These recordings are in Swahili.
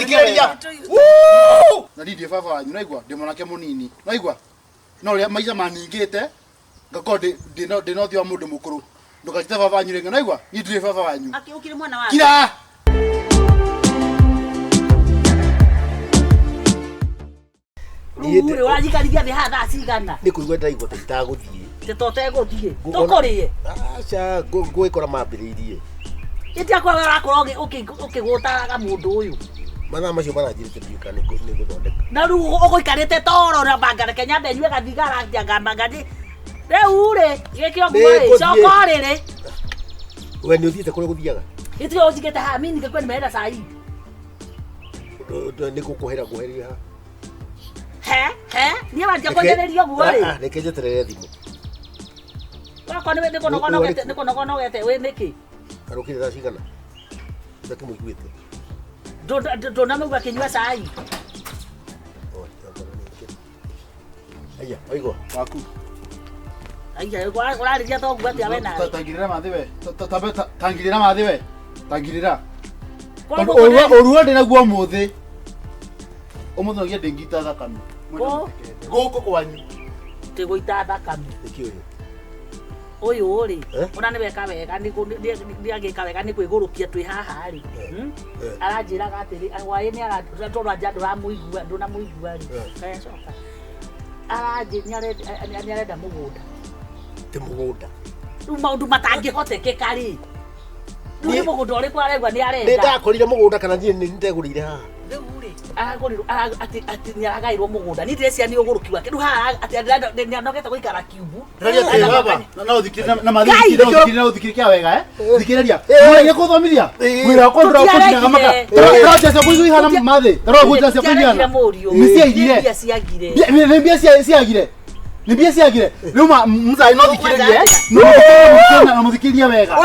thikĩrĩria na ndĩ baba wanyu naigua ndĩ mwanake mũnini naigua no rĩa maica maningĩte ngakoo ndĩ no thio mũndũ mũkũrũ ndũkajite baba wanyu rĩngĩ naigua niĩ ndĩ baba wanyu ukire mwana wake kira ure wajikarithia thĩ hatha cigana nĩ kũigua ndaigua ta itagũthiĩ tũtegũthiĩ tũkũrĩe aca ngwĩkora mambĩrĩirie ĩtia kwa ũrakorwo ũkĩgũtaraga mũndũ ũyũ mathaa macio maranjĩrĩte nduĩka nĩ gũthondeka na rĩu ũgũikarĩte toro na bangareke nyambe nyue gathigara ngamba ngandi rĩu rĩ gĩkĩo nguo coko rĩrĩ we nĩ ũthiĩte kũrĩa gũthiaga ĩtio ũjigĩte haha mimi ningekuwa nimeenda saa hii nĩ gũkũhera ngũheria niĩ wanjia kũnyererio guo rĩ reke njeterere thimũ wakwa nĩ kũnogonogete wĩ nĩkĩ karũkĩre thaa cigana ndakĩmũiguĩte ndũnamĩigua akĩnyua cai aya waigua waku ũrarĩria thoguo atĩa we nawe tangirĩra mathĩ we tangirĩra mathĩ we tangirĩra ũruo ndĩ naguo ũmũthĩ ũmũthĩ ndĩngita thakame gũkũ kwanyu tigũita thakame nĩkĩ ũyũ ũrĩ ona nĩ weka wega nĩagĩka wega nĩ kwĩgũrũkia twĩ haha rĩ aranjĩraga atĩrĩ hwaĩ nĩ aratwarwo nja ndũnamũigua rĩ gacoka aranjĩ nĩ arenda mũgũnda ti mũgũnda rĩu maũndũ matangĩhotekeka rĩ rĩu nĩ mũgũnda ũrĩkũ aregwa nĩ arenda nĩ ndakorire mũgũnda kana niĩ nĩ ndegũrĩire haha rĩu rĩ agũrirwo atĩ nĩ aragairwo mũgũnda nĩ ndĩrecia nĩ ũgũrũki wake rĩu haha atĩ nĩ anogete gũikara kiubu no thikĩrĩria na mathikĩrĩria na ũthikĩrĩria wega thikĩrĩria nĩ gũthomithia wĩra wakwa ndĩrakũtinaga maka taraja cia kũigua ihana mathĩ taraja cia kũigua nĩ ciagire nĩ mbia ciagire nĩ mbia ciagire rĩu mzai no thikĩrĩrie no mũthikĩrĩria wega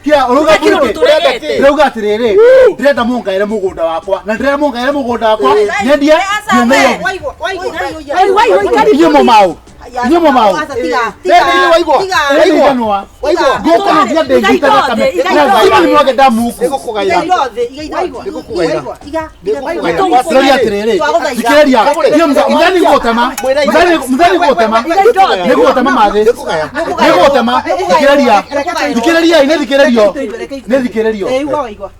kira uruga atĩrĩrĩ ndĩrenda mũngaĩre mũgũnda wakwa na ndĩrenda mũngaĩre mũgũnda wakwa nyendie nyumo mau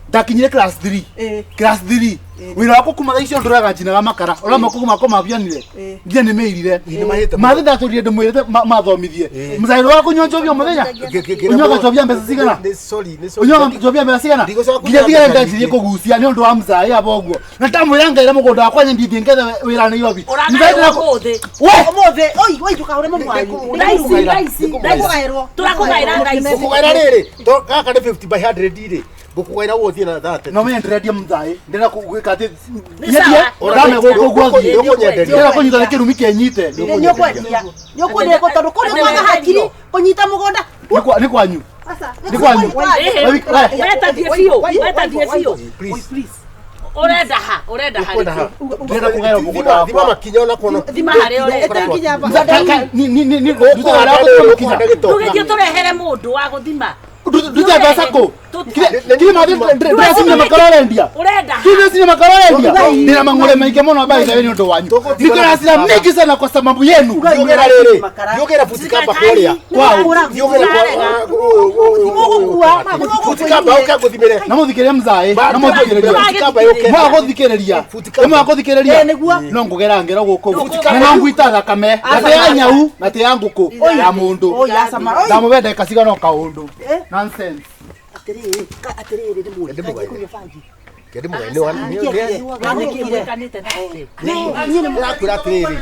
ndakinyire class 3 wĩra wako kuma thaa icio ndũraga njinaga makara ũrĩa moko makwa mabianire nginya nĩ mĩirire mathĩ ndatũrire ndĩmwĩrĩte mathomithie mũcaĩrĩ wa kũnyonjobia mũthenya ũnyoga njobia mbeca cigana ũnyoga njobia mbeca cigana nginya tigere ndanjirie kũgucia nĩ ũndũ wa mũcaĩ aba ũguo na ndamwĩra ngaĩre mũgũnda wakwa nyendie thiĩ ngethe wĩra Nairobi ngũkũgaĩra rĩrĩ gaka nĩ 50 by 100 rĩ ngũkũgaĩra guo thiĩ na thate no menderedia mũcaĩ ndĩrenda gwĩka atĩ nyendie ũrame gũkũ gwathiĩ ndĩrenda kũnyita nĩ kĩrumi kĩnyite nĩ ũkwendia tondũ kũrĩ mwaga hakiri kũnyita mũgũnda nĩ kwanyu nĩ kwanyu wetandie biũ urenda ha ndĩrenda kũgaĩra mũgũnda wakwa thima makinya ona kono thima harĩa ndũgĩthiĩ tũrehere mũndũ wa gũthima Duta pesa ko. Kile mathi ndĩreciria makarorendia. Ndĩreciria makarorendia. Ndĩna mang'ore maingĩ mũno mbaitha wĩ nĩ ũndũ wanyu. Ndĩreciria mingi sana kwa sababu yenu. Ndiogera rĩrĩ. Ndiogera futikamba kũrĩa. Kwao. Ndiogera futikamba ũka gũthimĩre. Na mũthikĩrĩria mzaĩ. Na mũthikĩrĩria. Futikamba ũka. Mwa gũthikĩrĩria. Mwa gũthikĩrĩria. No ngũgera ngero gũkũ. Na no ngwita thakame. Ate ya nyau na te ya ngũkũ ya mũndũ. Ndamũbenda kaciga no kaũndũ. Nonsense. Atiriri nĩ mũndũ kũnywa bangi kĩndĩ mũgainĩ wa nĩakũra atĩrĩrĩ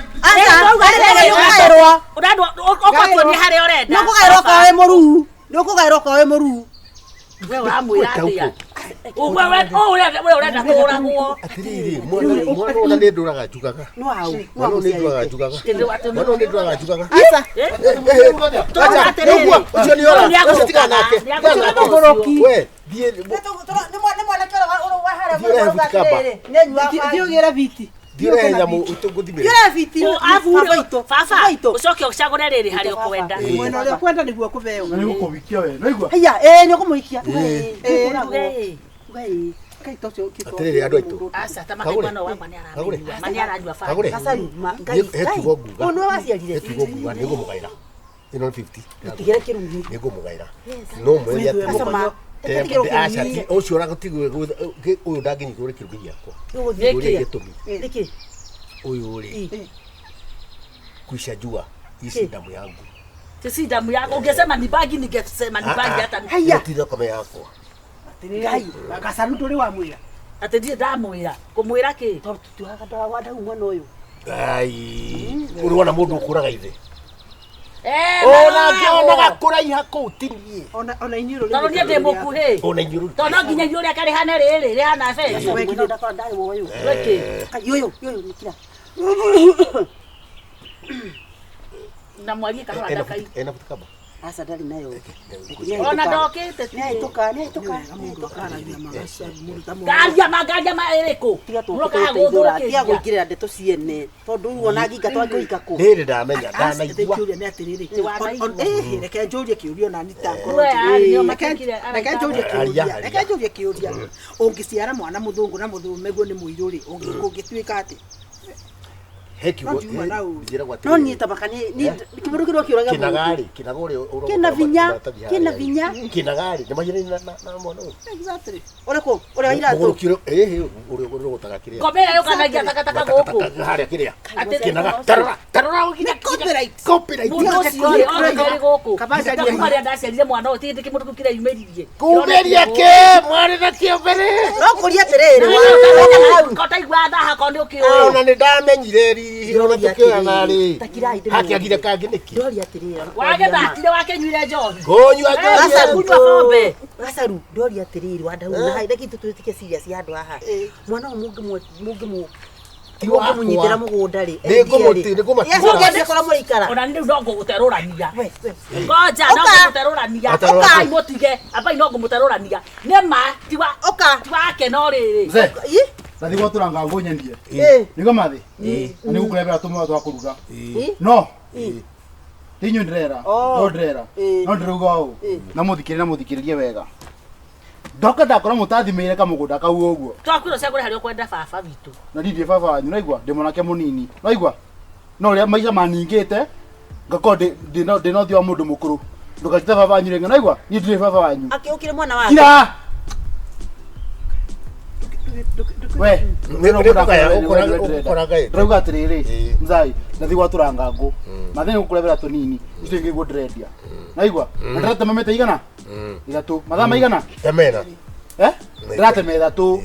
ũkatuonia harĩa ũrenda nĩũkũgaĩrwo kawe mũruu we wamwĩra atĩa we ũrenda kũragwo atĩrĩrĩ mwana ona nĩ ndũraga njugaga mwana nĩ ndũraga njugaga mwana nĩ ndũraga njugaga ũcio nĩ ora ũcitika nake we thiĩ nĩ mwana kĩora wa harĩa mũgũrũga atĩrĩrĩ nĩ nyua thiũgĩra biti Dire nyamu utuguthimira. Kira fiti. Baba ucoke ucagure riri hari ukwenda. Mwena ule kwenda niguo kubeo. Na niguo kubikia we. Naigua. Haya, ni ukumuikia. Ngai. Kaito cyo kito. Atiriri andu aitu. Asa tamakwana wa mani aranyua baba. Kasaru ngai. Hetigo nguga. Ono waciarire. Hetigo nguga niguo mugaira. Ino 50. Tigere kirungi. Niguo mugaira. No mwenya Asama. Ashati ucio uragutigwe uyu ndanginyitwo ri kirugi giakwa. Niki. Uyu ri. Kuisha jua hii damu yangu. Sisi damu yako ungesema ni bagi ningesema ni bagi hata Haya. Tira kama yako. Ngai. Akasaru nduri wa mwira. ati ndie ndamwira kumwira ki tuaga ndawada umwana uyu ai urona mundu ukuraga ithe ona ngiona gakura ihako tinie ona inyiro tono nie ndi mukuhi ona inyiro tono nginya yule kari hana riri rihana fezi wekino ndakora ndari woyo weki yoyo nikira na mwali kahora ndakai ena butkaba asa ndari nayo ona ndokite nitoka gaja maereko muroka gudura tia gwikirira ndeto ciene tondu wona nginga twangoika ku ndiri ndamenya ndanaigua ni atiriri reke njurie kiurio na nita reke njurie kiuria ungiciara mwana muthungu na muthume guo ni muiruri ungituika ati hekiwo no ni tabakani ni kiburukiro kiuraga kinagari kina vinya kinagari ni mahiri na mwana exactly oreko ore waira to ore gutaga kiria komera yo kanagia takataka goko haria kiria ati kinaga tarora ukinya copyright muno siori ore kari goko kabaja ni mari ndacerire mwana uti ndi kimutu kira yumeririe kumeria ke mwari na kiobere no kuria terere kotaigwa ndaha kondi ukio ona ni ndamenyire ona tukirana ri hakiagire kangi niki ndori atirira wage batire wakenyire njohi gonywa sasa kunywa pombe gacaru ndori atiriri wanda una haida kitu tutike serious yandu haha mwana mungi munyitira mugunda ri nigumuti kora murikara ona ndi ndongo guterurania ngoja ndongo guterurania okai mutige abai ndongo muterurania nema tiwa tiwake no riri Nadi gwa turanga ngonyendie nigo mathi ni gukurebera tumo twa kuruga no tinyu ndrera no ndrera no ndiruga u na muthikiririe wega ndoka ndakora mutathimire kamugunda kau uguo twakwiro cia kuri hario kwenda baba bitu na ndithie baba wanyu naigua ndi mwanake munini naigua no ria maica maningite ngako ndino thio mundu mukuru ndukachite baba wanyu renga naigua ni ndire baba wanyu akiukire mwana wake kira we ndauga atiriri nzai nathi gwaturanga ngũ mathĩ nĩgũkũrebera tũnini icio ingĩ iguo ndĩrendia naigua na ndĩratema mĩtĩ igana ithatũ mathaa maigana temena ndĩratema ithatũ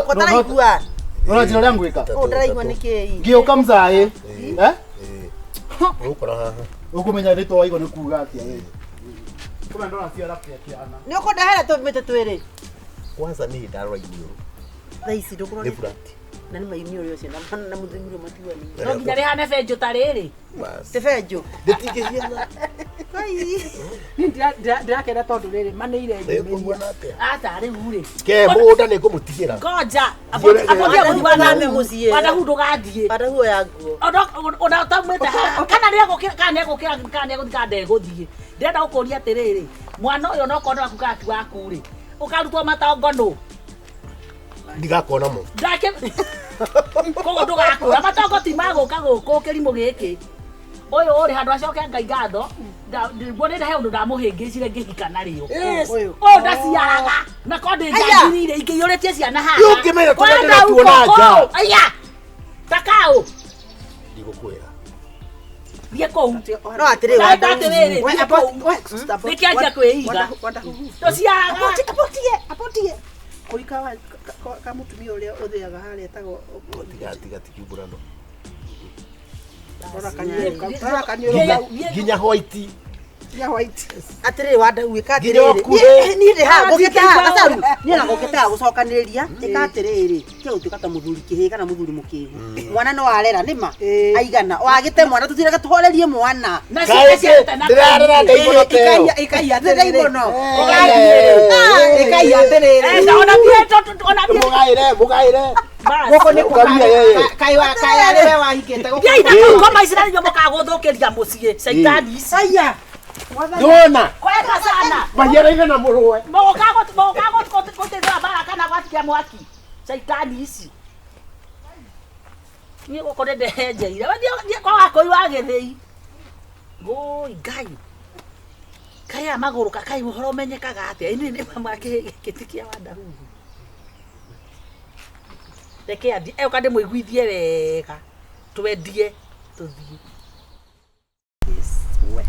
ũtaraigua ũranjĩra ũrĩa ngwĩka ndĩraigua nĩkĩ ngĩũka mzai ukora haha ũkũmenya rĩtwa waigua nĩ kuuga atĩa kũmenya ndona ciara Kijana nĩ ũkũndehera tũmĩtĩ twĩrĩ kwanza ni ndarora inyuru thaisi ndũkũrora ni furati na nĩ maimio ũcio na mũthingiro matiwani no nginya rihane benjo ta riri tebenjo nditigĩhiana ndirakenda tondu rĩrĩ manĩire ata rĩu rĩ ke mũgũnda nĩ ngũmũtigĩra ngoja apokia wathame mũciĩ wadahu ndũgathiĩ wadahu ya nguo ona utamwĩte kana nĩegũthika ndegũthiĩ ndĩrenda gũkũria atĩrĩrĩ mwana ũyũ no kona waku kati waku rĩ ũkarutwo matongo nũ ndigakona mo ndake kogo ndũgakũra matongo ti magũka gũkũ kĩrimũ gĩkĩ ũyũ ũrĩ handũ acoke ngai ngatho ndĩmuonete he ũndũ ndamũhĩngĩcire ngĩhika narĩo ũyũ ndaciaraga na ko ndĩnjangirire ingĩiyũrĩtie ciana haha ũngĩmenya tũmendera tuona nja aya takaũ ndigũkwĩra thiĩ kũu no atĩrĩ nĩkĩanjia kwĩiga tũciaraga apotie kuika ka mutumia uria uthiaga haria tago tiga tikiburano ginya white atiri wanda gwika atiri ni ri ha gukita gacaru ni na gukita gucokaniriria tika atiriri kiu tukata muthuri kihi kana muthuri mukigu mwana no arera nima aigana wagite mwana tutirega tuhorerie mwana na ciata na ndirarera ndaibono ikai atiriri ikai atiriri ona bieto ona mugaire Goko ni kukaria yeye. Kaya lewe wahigete goko. Ngai na koma Israeli ndio mukaguthukiria mucie. Shaitani ici. Aya. Ndona. Kwega sana. Mahiera ile na muruwe. Mukago kutethera baraka na gwatikia mwaki. Shaitani ici. Ni goko ndehenjeire. Ndio kwa wakoi wa githei. Goi Ngai. Kaya maguru kakai muhoro menyekaga atia. Ini ni mama kitikia wanda huyu. Reke andi ukande muiguithie wega twendie tuthie wewe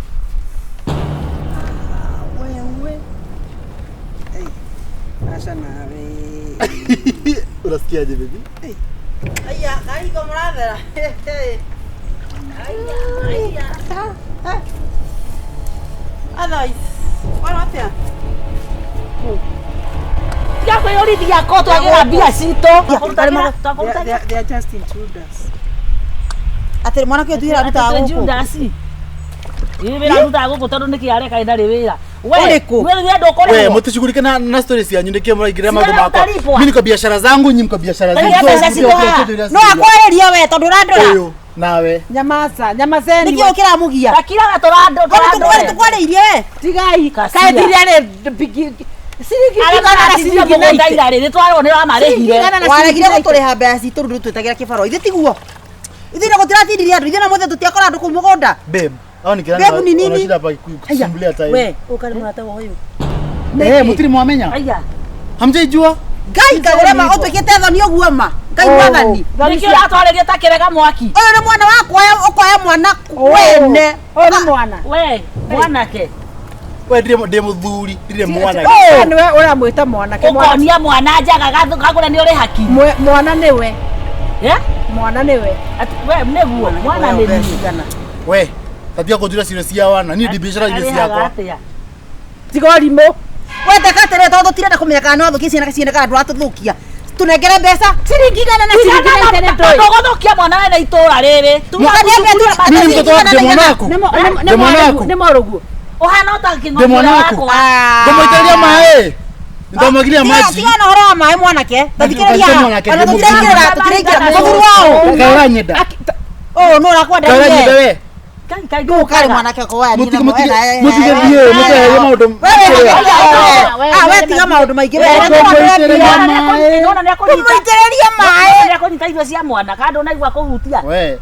asa nawe Unasikiaje baby? aya ai komradera aya adai wanatia ya kwa yori dia koto agira bia sito they are just intruders atiri mwana kio tuira ruta guku Judasi wira ruta guku tondu niki areka ina wira wewe ndo kore wewe mutishugulike na stories yanyu ndikie muraingiria maundu makwa mimi niko biashara zangu nyinyi mko biashara zenu no akwareria we tondu randora nawe nyamazeni nikio kira mugia takira gatorando tukwareirie we tigai kaithire ari Siriki ndaira ri twarone wa marehire waregire guturiha mbeca citu ndu twitagira kibaro ithe tiguo ithe na gutiratindire andu ithe na muthe tutiakora andu ku mugonda babe aoni kira babe ni nini shida pa kusumbulia time we ukari murata wa huyu mutiri mwamenya aya hamjaijua Ngai kagurema otwikite thoni oguo ma Ngai mwathani nikio ratwareria takirega mwaki uyu ni mwana wakwa ukoya mwana wene uyu ni mwana we mwanake we ndire muthuri ndire mwana niwe uramwita mwanake ukonia mwana njaga gakura ni uri haki mwana niwe mwana niwe we neguo mwana ni nini we tatia kujura serious ya wana ni ndi biashara ile yako tigorimo wete katere todo tirenda kumeka no thukia ciana kana ndwa tuthukia tunengere mbeca ciringi gana na ciringi tene ndoi tuguthukia mwana we na itura riri mimi mtoto wako mwana wako ni moruguo uhana utakingo wako ndomoiteria mae ndomogiria maji tigana horo wa mae mwanake ndathikiriria ana tutirengira maguru wao kaira nyenda no rakwenda wewe kai kare mwanake ko wa ni mutige maundu we tiga maundu maingi we nona ni kumuitereria mae ni akunyita irio cia mwana kando naigua kuhutia we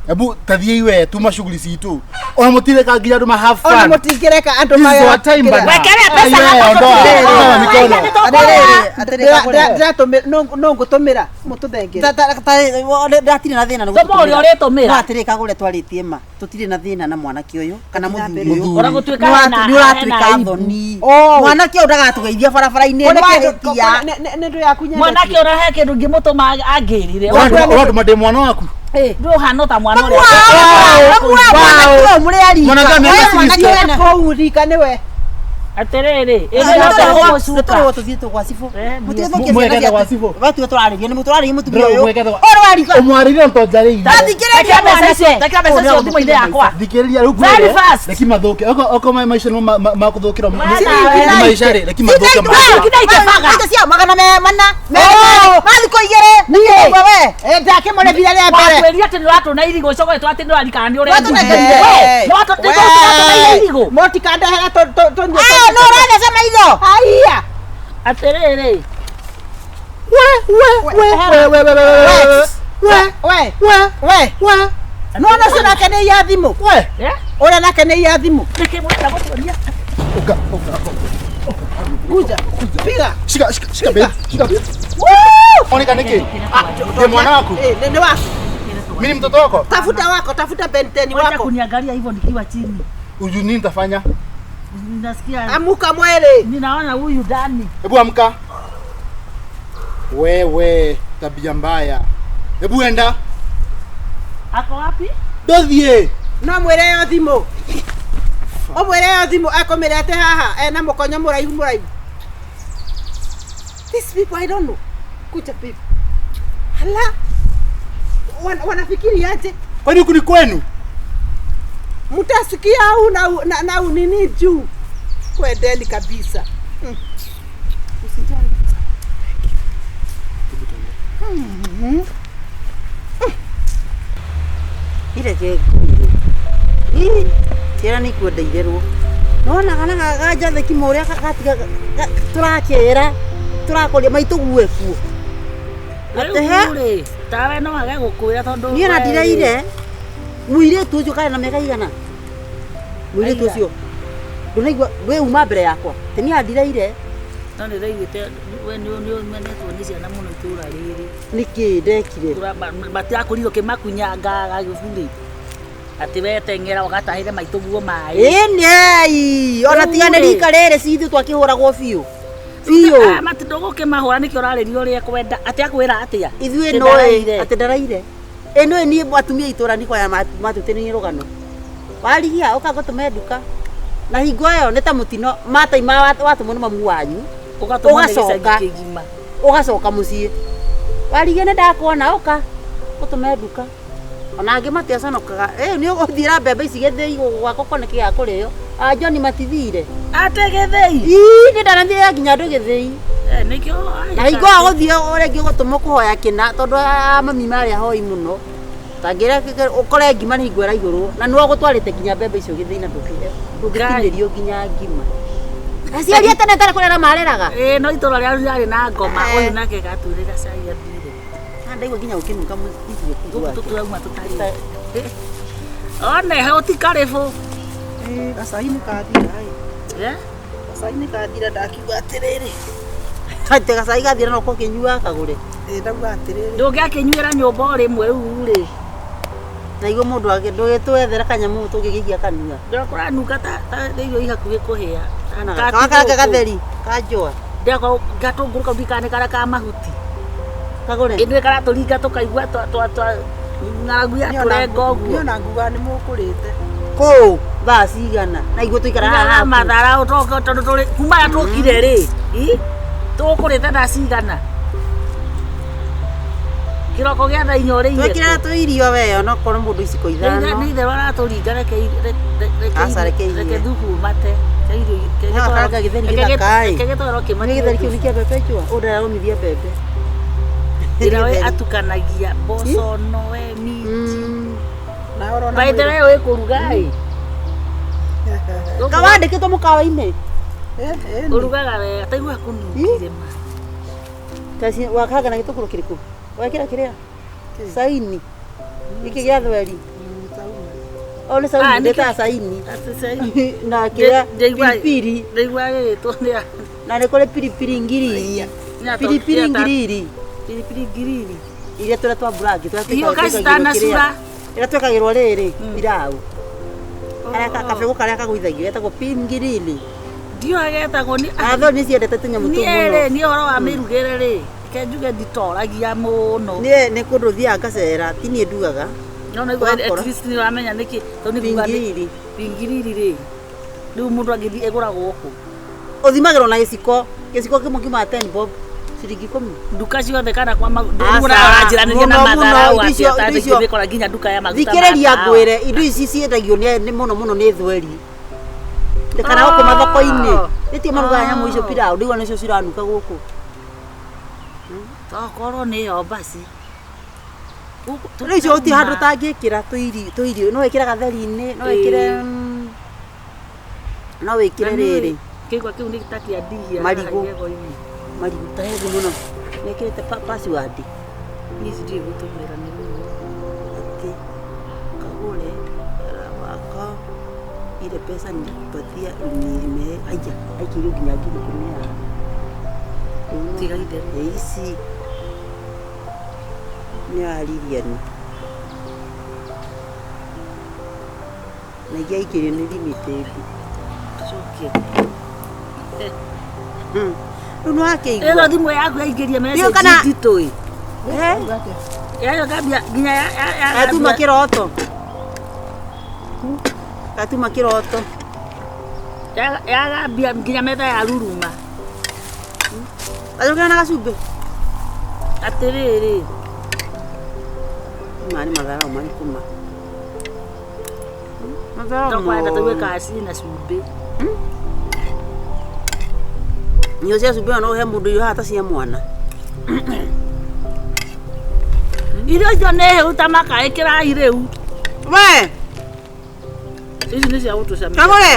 ebu tathie iwe tuma shughuli citu ona mutireka nginya andu ma have fun ona mutingireka andu ma wa time bana wekere pesa ndiratumira no ngutumira mututhengere ndatire na thina tumuri uritumira atiri kagure twaritie ma tutire na thina na mwanake uyu kana muthuri uyu ora gutuika na uratuika thoni mwanake uyu ndagatugeithia barabara-ini ndu yaku nyendete mwanake urahe kindu ngimutuma angirire ora mande mwana waku ndu hano ta mwana uri mwanake muriari mwanake kourika niwe aterere yote homo suka tuthitu kwa sifu mwekeza kwa sifu watu turaririe ni muturaririe mutumia uyu umwarire ntonjari takia message yo ndimo ide yakwa thikiriria riu very fast reki mathuke oko maisha no makuthukira maisha ri reki mathuke kidai kefaga ita cia magana mana mathiko igere ni wewe ndake mone bila ya mbere weria ati ratu na irigo cogo twati ndwari kana ni uri watu na irigo motikanda hera to no rada sema hizo haya aterere we no sina kene ya thimu we ora na kene ya thimu reke mwenda guturia kuja piga shika babe oneka niki ni mwana wako ni wako mimi mtoto wako tafuta benteni wako kuniangalia hivyo nikiwa chini uju nini nitafanya nasikia amuka mwele ninaona huyu ndani hebu amka wewe tabia mbaya hebu enda ako wapi dothie no mwere yo thimu o mwere yo thimu akomerete haha na mukonyo muraihu these people I don't know kucha people hala wanafikiri aje kwani huku ni kwenu mtasikia au na nini juu kwendeni kabisa usijali reke kera ni kwendeirerwo nona kana gaja theki moria gatiga turakera turakoria maitugue kuo atehe tawe no age gukuira tondu ni na ndireire muire tu ucio kana na meka igana muire tu ucio nduraigua we uma mbere yakwa teni andireire no ni reigite we ni menetwo ni ciana muno itura riri niki ndekire batiakurirwo kimakunyanga gagiburi ati wetengera ugatahire maituguo mai nei ona tiane rika rere cithi twakihuragwo biu biu matindogo kimahura nikio raririo ria kwenda ati akwira atia ithuĩ no ati ndaraire eno ni atumia itura ni kwa matutini rugano warigia ukagotume nduka na hingo yo nĩ ta mũtino mataima watumwo nĩ mamu wanyu ugacoka muciĩ warigia nĩ ndakuona uka gutume nduka ona angĩ matiaconokaga nĩ ũgũthira mbembe ici gĩthĩi gwakwa kone kĩa kũrĩo John matithire ate gĩthĩi nĩ ndanathire nginya andũ gĩthĩi nĩkĩo na hingo agũthiĩ ũrĩngĩ gũtũmwo kũhoya kĩna tondũ mami marĩ ahoi mũno tangĩra ũkore ngima nĩ hingo ĩraigũrwo na nĩ ũgũtwarĩte nginya mbembe icio gĩthĩi na ndũngĩtinĩrio nginya ngima aciari tene tare kũrera mareraga no itũra rĩao rĩarĩ na ngoma ũyũ nake gaturĩra cai athire ndaigua nginya ũkĩnuka mũthigĩ tũturauma tũtarĩ one he ũtikarĩbũ gacai nĩ kathira gacai nĩ kathira ndakiuga atĩrĩrĩ ate gacai gathira no kũkĩnyua kagũre ndauga atĩrĩrĩ ndũngĩakĩnyuĩra nyũmba o rĩmwe rĩu rĩ na igua mũndũ ndũgĩtwethera kanyamũ tũngĩgĩikia kanua ndakũranuka ta irio ihakuhĩ kũhĩa kaka gatheri kanjũa ndako gatũngũrũka ndikane kara ka mahuti kagũre ĩndĩ kara tũringa tũkaigua ng'aragu ya tũrenga ũguo na nguga nĩ mũkũrĩte kũu thaa cigana na igua tũikara haha mathara tondũ tũrĩ kuma ya tũkire rĩ tũkũrĩte thaa cigana kiroko gĩa thaa inya ũrĩire twĩkĩra tũ irio we ona korwo mũndũ iciko ithano nĩ ithe waratũringa reke thubu mate kaka gĩtheri gĩthakaĩ gĩtheri kĩu nĩ kĩa mbembe njũa ũndararũmithia mbembe ĩra we atukanagia mboco nowe minji maithe we wĩ kũruga-ĩ kawandĩkĩtwo mũkawa-inĩ ũrugaga wega taigua kũnungire ma kasi wakanga na gĩtũngũrũ kĩrĩkũ wekĩra kĩrĩa saini gĩkĩ gĩa thweri ole saini ndeta saini na kĩrĩa pilipili ndaigua gĩgĩtwo nĩ na nĩ kũrĩ pilipili ngiriri pilipili ngiriri iria tũrĩa twa burangi ĩrĩa twĩkagĩrwo rĩrĩ pilau kabegũ karĩa kagũithagio getagwo ngiriri ndio agetagwo atho nĩ ciendete tũnyamũ tũu mũno nĩ ũhoro wa mĩrugĩre rĩ kenjuge nditoragia mũno nĩ kũndũ thiaga ngacera ti niĩ ndugaga no naigua at least nĩ wamenya nĩkĩ pingiriri rĩ rĩu mũndũ agĩthiĩ egũragwo kũ ũthimagĩrwo na gĩciko kĩmwe kiuma 10 bob ciringi 10 nduka ciothe kana kwa mũranjĩranĩria na matharau atĩ atangĩkora nginya nduka ya maguta thikĩrĩria ngwĩre indo ici ciendagio nĩ mũno nĩ thweri kana gũkũ mathoko-inĩ nĩtio marugaga nyamũ icio pilau ndigua nĩcio ciranuka gũkũ tokorwo nĩyo basi rĩu icio gũtirĩ handũ ũtangĩkĩra tũirio no wĩkĩre gatheri-inĩ no wĩkĩre rĩrĩ kĩigua kĩu nĩ ta kĩandigia marigũ ta hegu mũno nĩkĩrĩte password niĩ ndirĩ gũtũmĩra nĩ rũu ati kagũre waka ile pesa nilipatia aija aikirio nginya ngiri 10 tiga itherũ ici nĩ aririani na iria aikirio nĩ limited cokia rĩu nĩ wakĩigua ĩno thimũ yaku yaingĩria message nditũ-ĩ yayo kambia nginya gatuma kĩroto gatuma kĩroto yagambia nginya metha ya ruruma gacokera na gacumbĩ atĩrĩrĩ maya nĩ matharau marĩkũ ma tokwenda tũigue kasi na cumbĩ irio cia cumbĩ no ũhe mũndũ irio haha ta cia mwana irio icio nĩ hĩu ta makaĩ kĩrai rĩu We. Ici nĩ cia gũtũcamia. Kagũre.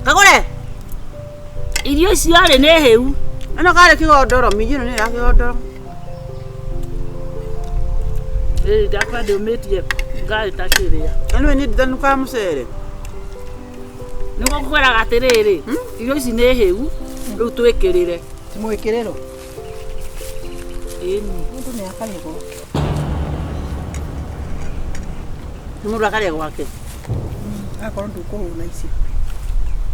Kagũre. Irio icio arĩ nĩ hĩu. Ĩno karĩ kĩgondoro, minji ĩno nĩ ya kĩgondoro. Ndakwa ndĩũmĩtie ngarĩ ta kĩrĩa. Ĩno nĩ ndithanuka mũcere. Nĩguo ngũkwĩraga atĩrĩrĩ, irio ici nĩ hĩu, rĩu twĩkĩrĩre. Mwĩkĩrĩro. Ĩni. Mũndũ nĩ akarĩgwo. Mũndũ akarĩa gwake. Akorwo ndũkũhũna ici.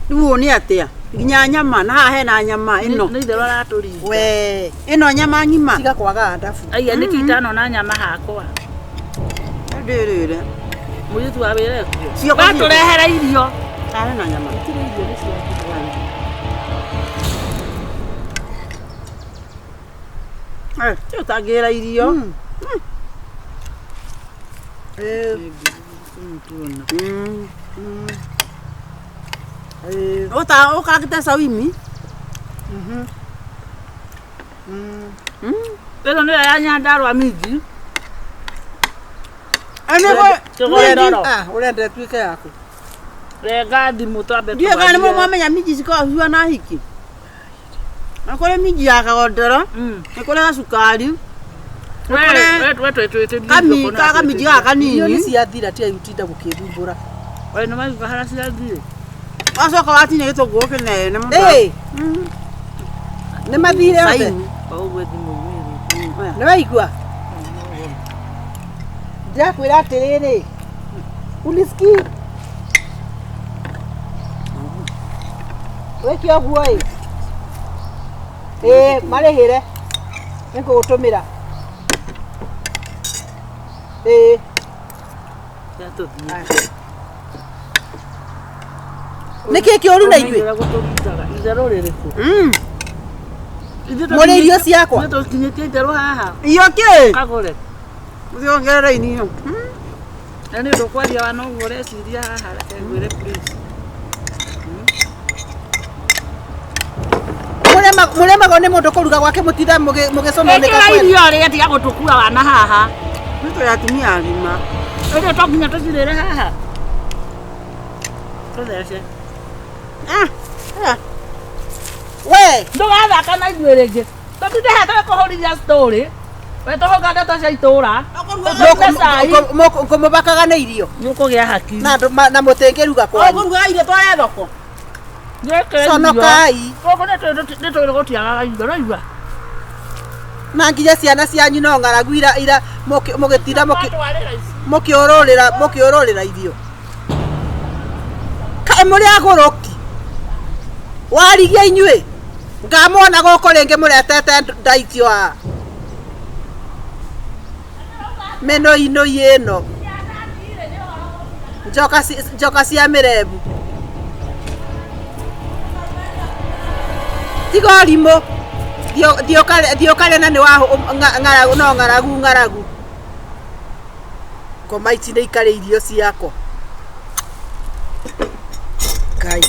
Rĩu nĩ atĩa? Nginya nyama, na haha hena nyama ĩno. Nĩ itherũ aratũringa. We, ĩno nyama ng'ima. Tiga kwaga ndabu. Aiya nĩ kitanona nyama hakwa. Ndĩrĩre. Mũirĩtu wa wĩra Cio ekuo. Watũrehera irio. Harĩ na nyama. Itirĩ irio nĩ cia Cio tangĩra irio. Ũkagĩte sawimi? Ĩno nĩyo ya Nyandarua minji. Ũrenda ĩtuĩke yaku. Renga thimũ twambe Ndiũĩ kana nĩ mwamenya minji cikohiwa na hiki. Na kũrĩ minji ya kagondoro, nĩ kũrĩ gacukari. Kaminji gaka kanini. Irio nĩ ciathira tia utinda gũkĩthumbũra. Oi nĩ maiguka harĩa cirathiĩ. Wacoka watinye gĩtũngũrũ kĩnene mũno. Nĩ mathire othe. Ũguo thimũ mwĩrĩ. Nĩ waigua? Ndakwĩra atĩrĩrĩ. Unisikie? Wĩke ũguo ĩ. Marĩhĩre. Nĩngũgũtũmĩra. Nĩkĩ kĩũru na ithuĩ? Itherũ rĩrĩkũ? Mũrĩ irio ciakwa? Nĩtũkinyĩtie itherũ haha. Iyo kĩ? Kagũre. Ũthiongerere inio. Na nĩ ũndũ kwaria wa noguo ũreciria haha reke ngwĩre please. Mũremagwo nĩ mũndũ kũruga gwake mũtinda mũgĩcoma nĩ Ĩkĩra irio rĩrĩa tiga gũtũkua wana haha. Nĩtũ ya atumia agima. Ĩno to nginya tũcirĩre haha. Tũthece. We, Ndũgathaka na ithuĩ rĩngĩ. Tũtindĩhete kũhũrithia story. We tũhũga ndeto cia itũũra. ngũmũbakaga nĩ irio. Nĩũkũgĩa hakiri. Na mũtĩngĩruga kwanyu. Ũkũruga irio tware thoko. Conokai. Gũkũ nĩtũrĩ gũtiagaga irio ũraigua. Na nginya ciana cianyu no ng'aragu ira mũgĩtinda mũkĩũrũrĩra irio. Kaĩ mũrĩ agũrũki. Warigia inyuĩ. Ngamona gũkũ rĩngĩ mũretete ndaitio haha. Meno-inũ ĩno. Njoka cia mĩrebu. Tiga ũrimũ. Thiũkare na nĩ wa ng'aragu. Ngoma ici nĩ ikarĩ irio ciakwa. Ngai.